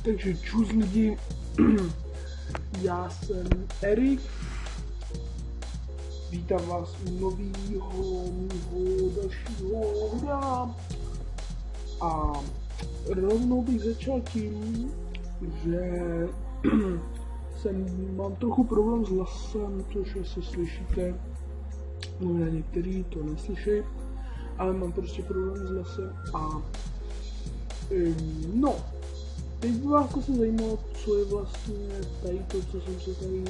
Takže čus lidi, já jsem Erik, vítám vás u nového dalšího videa a rovnou bych začal tím, že mám trochu problém s hlasem, což asi slyšíte, možná některý to neslyší, ale mám prostě problém s hlasem a no. Teď by vás asi zajímalo, co je vlastně tady to, co jsem se tady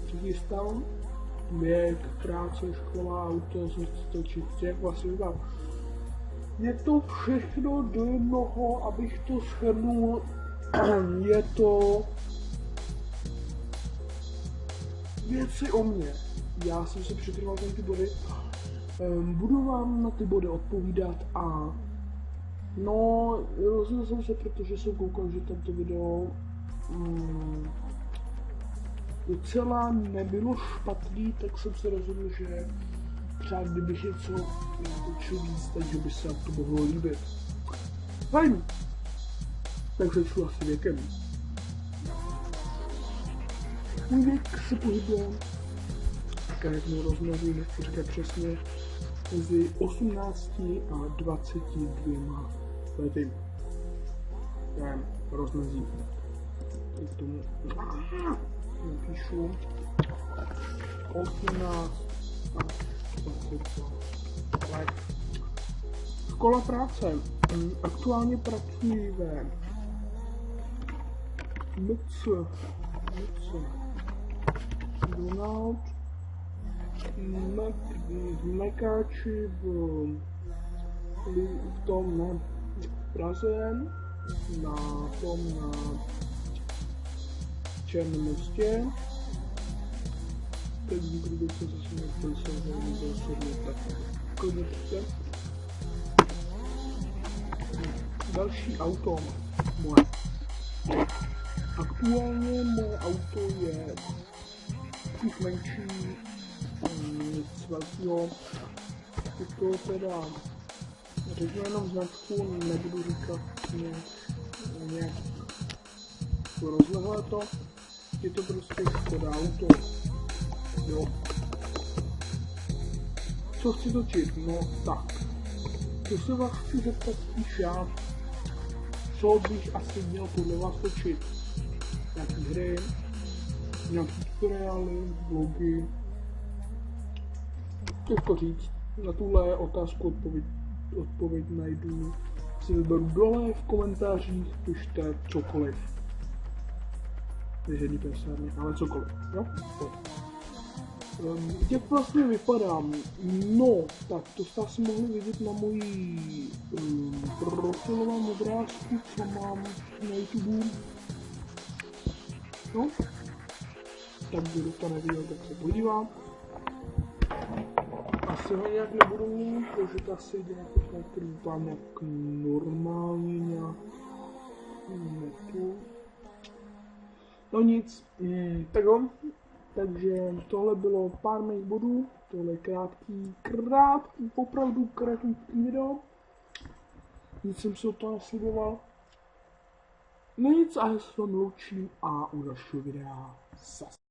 přichystal. Věk, práce, škola, auto, co chci točit, jak vlastně vypadá. Je to všechno do jednoho, abych to shrnul, je to věci o mně. Já jsem si připravoval ty body, budu vám na ty body odpovídat a no, rozhodl jsem se, protože jsem koukal, že tento video docela nebylo špatný, tak jsem se rozhodl, že třeba kdybych něco natočil víc, takže by se vám to mohlo líbit. Fajn! Tak začnu asi věkem. Můj věk se pohybuje, tak jak mě rozměří, nechci říkat přesně, mezi 18 a 22 lety. Já rozmezí. Teď k tomu napíšu 18 a 22 let. Škola práce. Aktuálně pracuji ve Donald Mekáči v tom na Praze, na Černém Mostě. Teď kdyby se zase nepřesal, tak klidně přijďte. Další auto moje. Aktuálně moje auto je trochu menší, nic velkého. Je to teda, řeknu jenom značku, nebudu říkat nějak rozlehlé to. Je to prostě Škoda auto. Jo. Co chci točit? No tak. To se vás chci zeptat spíš já. Co bych asi měl podle vás točit? Nějaký hry, nějaký tutoriály, vlogy. Těžko říct. Na tuhle otázku odpověď najdu. Si vyberu dole v komentářích, pište cokoliv. Nežádný pesárně, ale cokoliv, jo? Jak vlastně vypadám? No, tak to jste asi mohli vidět na mojí profilovém obrázku, co mám na YouTube. No, tak kdo to neviděl, tak se podívám. Asi ho nějak nebudu mít, protože to asi jde na to, který vypadám nějak normálně, nějak netu. No nic, tak jo. Takže tohle bylo pár mých bodů, tohle je krátký, opravdu krátký video. Nic jsem si o to nesliboval. No nic, a já se vám loučím a u dalšího videa zase.